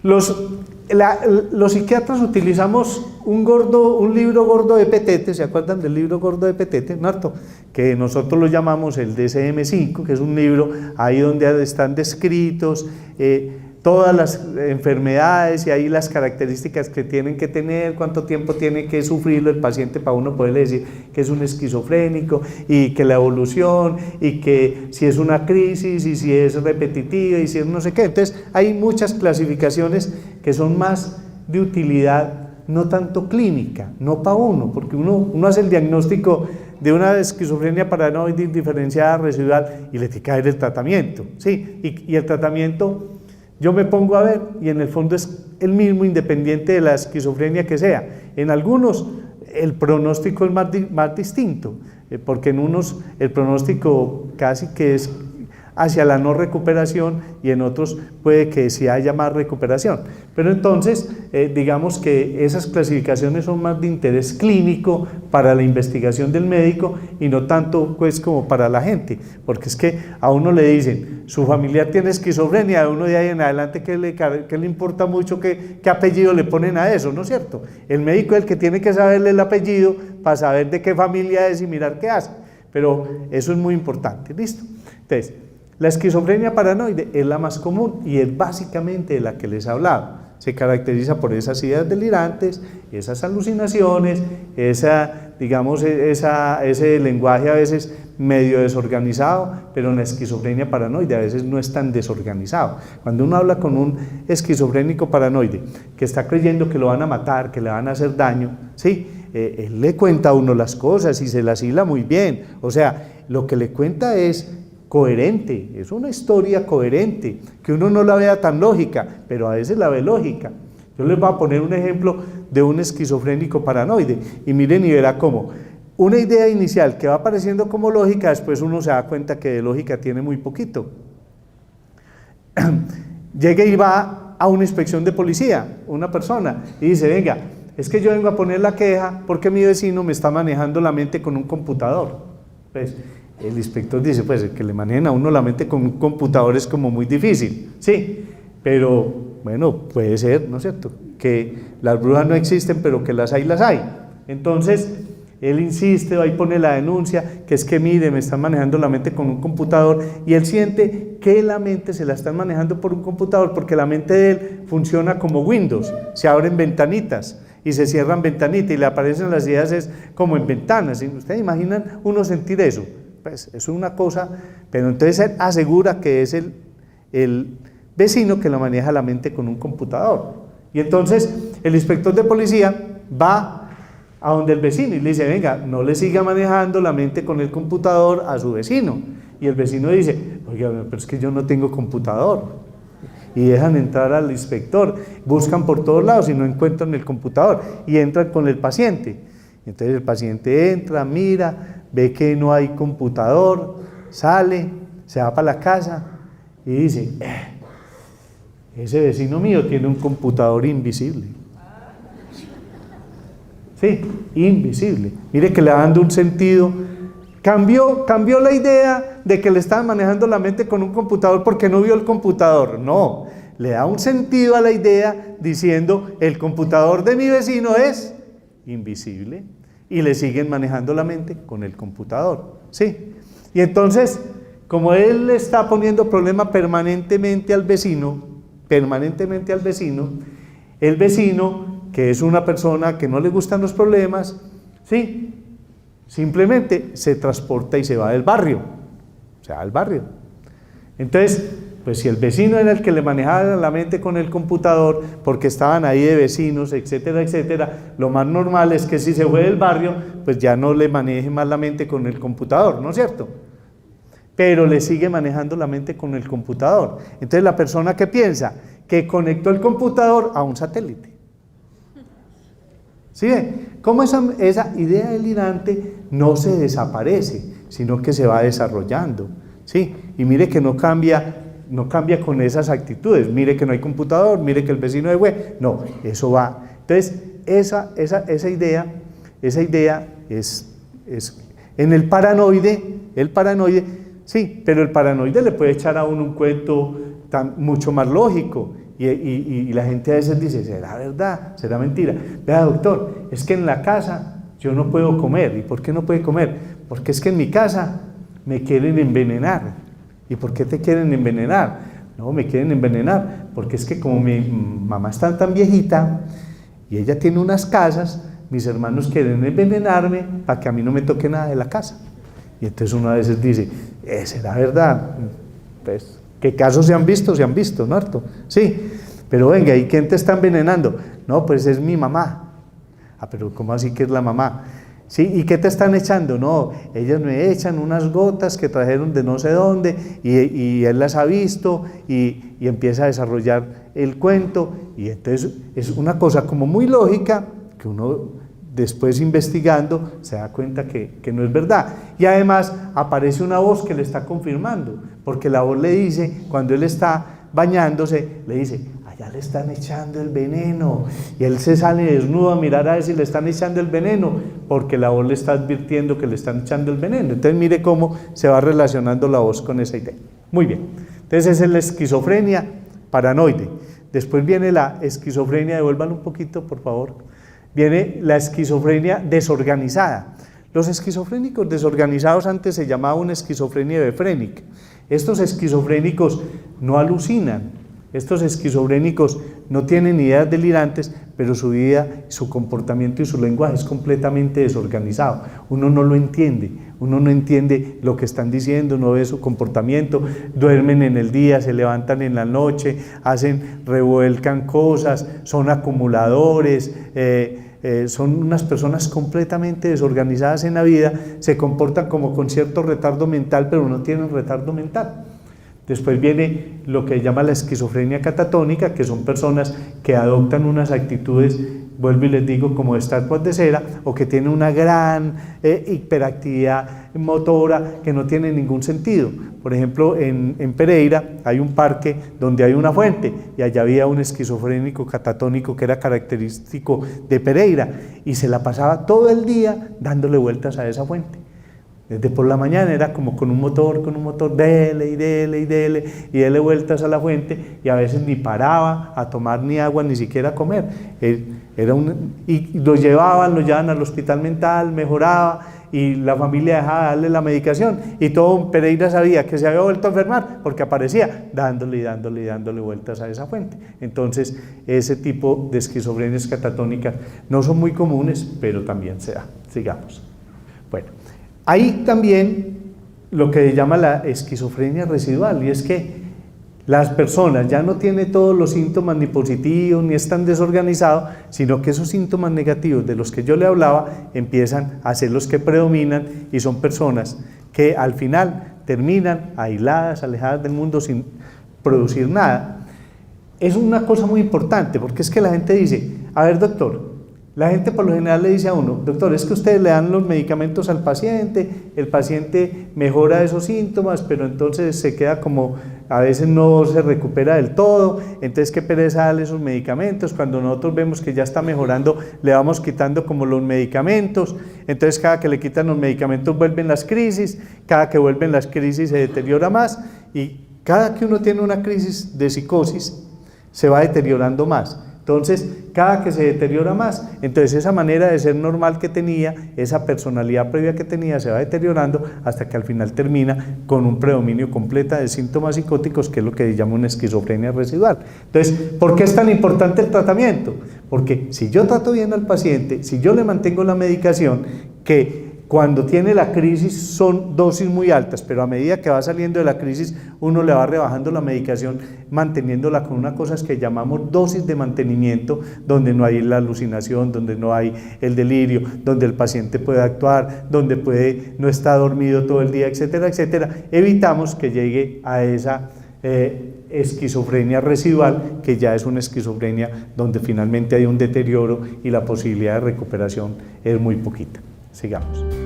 Los psiquiatras utilizamos un libro gordo de Petete, ¿se acuerdan del libro gordo de Petete? ¿No? Que nosotros lo llamamos el DSM-5, que es un libro ahí donde están descritos todas las enfermedades y ahí las características que tienen que tener, cuánto tiempo tiene que sufrirlo el paciente para uno poderle decir que es un esquizofrénico, y que la evolución, y que si es una crisis, y si es repetitiva, y si es no sé qué. Entonces hay muchas clasificaciones que son más de utilidad, no tanto clínica, no para uno, porque uno hace el diagnóstico de una esquizofrenia paranoide indiferenciada residual y le tiene que dar el tratamiento, ¿sí? Y el tratamiento, yo me pongo a ver, y en el fondo es el mismo independiente de la esquizofrenia que sea. En algunos el pronóstico es más distinto, porque en unos el pronóstico casi que es hacia la no recuperación, y en otros puede que sí haya más recuperación. Pero entonces, digamos que esas clasificaciones son más de interés clínico para la investigación del médico, y no tanto pues como para la gente, porque es que a uno le dicen, su familiar tiene esquizofrenia, a uno de ahí en adelante que le importa mucho qué apellido le ponen a eso, ¿no es cierto? El médico es el que tiene que saberle el apellido para saber de qué familia es y mirar qué hace, pero eso es muy importante, ¿listo? Entonces, la esquizofrenia paranoide es la más común y es básicamente de la que les he hablado. Se caracteriza por esas ideas delirantes, esas alucinaciones, ese lenguaje a veces medio desorganizado, pero en la esquizofrenia paranoide a veces no es tan desorganizado. Cuando uno habla con un esquizofrénico paranoide que está creyendo que lo van a matar, que le van a hacer daño, ¿sí? Él le cuenta a uno las cosas y se las hila muy bien. O sea, lo que le cuenta es coherente, es una historia coherente, que uno no la vea tan lógica, pero a veces la ve lógica. Yo les voy a poner un ejemplo de un esquizofrénico paranoide, y miren y verá cómo una idea inicial que va apareciendo como lógica, después uno se da cuenta que de lógica tiene muy poquito. Llega y va a una inspección de policía, una persona, y dice, venga, es que yo vengo a poner la queja porque mi vecino me está manejando la mente con un computador. Pues, el inspector dice, pues que le manejen a uno la mente con un computador es como muy difícil, sí, pero bueno, puede ser, ¿no es cierto?, que las brujas no existen, pero que las hay, las hay. Entonces, él insiste, ahí pone la denuncia, que es que mire, me están manejando la mente con un computador, y él siente que la mente se la están manejando por un computador, porque la mente de él funciona como Windows, se abren ventanitas, y se cierran ventanitas, y le aparecen las ideas es como en ventanas, ¿sí? ¿Ustedes imaginan uno sentir eso? Pues es una cosa, pero entonces él asegura que es el vecino que lo maneja la mente con un computador. Y entonces el inspector de policía va a donde el vecino y le dice, venga, no le siga manejando la mente con el computador a su vecino. Y el vecino dice, oiga, pero es que yo no tengo computador. Y dejan entrar al inspector, buscan por todos lados y no encuentran el computador, y entran con el paciente. Entonces el paciente entra, mira, ve que no hay computador, sale, se va para la casa y dice, ese vecino mío tiene un computador invisible. Sí, invisible. Mire que le va dando un sentido. Cambió la idea de que le estaban manejando la mente con un computador porque no vio el computador. No, le da un sentido a la idea diciendo, el computador de mi vecino es invisible, y le siguen manejando la mente con el computador, ¿sí? Y entonces, como él le está poniendo problema permanentemente al vecino, el vecino, que es una persona que no le gustan los problemas, ¿sí?, simplemente se transporta y se va del barrio, se va al barrio. Entonces, pues si el vecino era el que le manejaba la mente con el computador, porque estaban ahí de vecinos, etcétera, etcétera, lo más normal es que si se fue del barrio, pues ya no le maneje más la mente con el computador, ¿no es cierto? Pero le sigue manejando la mente con el computador. Entonces la persona que piensa que conectó el computador a un satélite. ¿Sí ven? Cómo esa idea delirante no se desaparece, sino que se va desarrollando, ¿sí? Y mire que no cambia con esas actitudes, mire que no hay computador, mire que el vecino es güey, no, eso va. Entonces, esa idea es en el paranoide, sí, pero el paranoide le puede echar a uno un cuento mucho más lógico, y la gente a veces dice, ¿será verdad? ¿Será mentira? Vea, doctor, es que en la casa yo no puedo comer. ¿Y por qué no puede comer? Porque es que en mi casa me quieren envenenar. ¿Y por qué te quieren envenenar? No, me quieren envenenar porque es que como mi mamá está tan viejita y ella tiene unas casas, mis hermanos quieren envenenarme para que a mí no me toque nada de la casa. Y entonces uno a veces dice, ¿será verdad? Pues, ¿qué casos se han visto, ¿no? Harto. Sí, pero venga, ¿y quién te está envenenando? No, pues es mi mamá. Ah, pero ¿cómo así que es la mamá? Sí, ¿y qué te están echando? No, ellas me echan unas gotas que trajeron de no sé dónde y él las ha visto y empieza a desarrollar el cuento y entonces es una cosa como muy lógica que uno después investigando se da cuenta que no es verdad. Y además aparece una voz que le está confirmando, porque la voz le dice, cuando él está bañándose, le dice, allá le están echando el veneno, y él se sale desnudo a mirar a ver si le están echando el veneno, porque la voz le está advirtiendo que le están echando el veneno. Entonces mire cómo se va relacionando la voz con esa idea. Muy bien, entonces esa es la esquizofrenia paranoide. Después viene la esquizofrenia, devuélvanlo un poquito por favor, viene la esquizofrenia desorganizada. Los esquizofrénicos desorganizados antes se llamaba una esquizofrenia befrénica. Estos esquizofrénicos no alucinan, estos esquizofrénicos no tienen ideas delirantes, pero su vida, su comportamiento y su lenguaje es completamente desorganizado. Uno no lo entiende, uno no entiende lo que están diciendo, no ve su comportamiento, duermen en el día, se levantan en la noche, revuelcan cosas, son acumuladores, son unas personas completamente desorganizadas en la vida, se comportan como con cierto retardo mental, pero no tienen retardo mental. Después viene lo que llama la esquizofrenia catatónica, que son personas que adoptan unas actitudes, vuelvo y les digo, como estatuas de cera, o que tienen una gran hiperactividad motora que no tiene ningún sentido. Por ejemplo, en Pereira hay un parque donde hay una fuente, y allá había un esquizofrénico catatónico que era característico de Pereira, y se la pasaba todo el día dándole vueltas a esa fuente. Desde por la mañana era como con un motor, dele y dele y dele, y dele vueltas a la fuente, y a veces ni paraba a tomar ni agua, ni siquiera a comer. Y lo llevaban al hospital mental, mejoraba, y la familia dejaba de darle la medicación, y todo Pereira sabía que se había vuelto a enfermar, porque aparecía dándole vueltas a esa fuente. Entonces, ese tipo de esquizofrenias catatónicas no son muy comunes, pero también se da. Sigamos. Bueno. Hay también lo que se llama la esquizofrenia residual, y es que las personas ya no tienen todos los síntomas ni positivos ni están desorganizados, sino que esos síntomas negativos de los que yo le hablaba empiezan a ser los que predominan, y son personas que al final terminan aisladas, alejadas del mundo sin producir nada. Es una cosa muy importante, porque es que la gente dice, a ver doctor, la gente por lo general le dice a uno, doctor, es que ustedes le dan los medicamentos al paciente, el paciente mejora esos síntomas, pero entonces se queda como, a veces no se recupera del todo, entonces qué pereza darle esos medicamentos, cuando nosotros vemos que ya está mejorando, le vamos quitando como los medicamentos, entonces cada que le quitan los medicamentos vuelven las crisis, cada que vuelven las crisis se deteriora más, y cada que uno tiene una crisis de psicosis, se va deteriorando más. Entonces, cada que se deteriora más, entonces esa manera de ser normal que tenía, esa personalidad previa que tenía, se va deteriorando hasta que al final termina con un predominio completo de síntomas psicóticos, que es lo que se llama una esquizofrenia residual. Entonces, ¿por qué es tan importante el tratamiento? Porque si yo trato bien al paciente, si yo le mantengo la medicación, que cuando tiene la crisis son dosis muy altas, pero a medida que va saliendo de la crisis uno le va rebajando la medicación, manteniéndola con una cosa que llamamos dosis de mantenimiento, donde no hay la alucinación, donde no hay el delirio, donde el paciente puede actuar, donde no está dormido todo el día, etcétera, etcétera. Evitamos que llegue a esa esquizofrenia residual, que ya es una esquizofrenia donde finalmente hay un deterioro y la posibilidad de recuperación es muy poquita. Sigamos.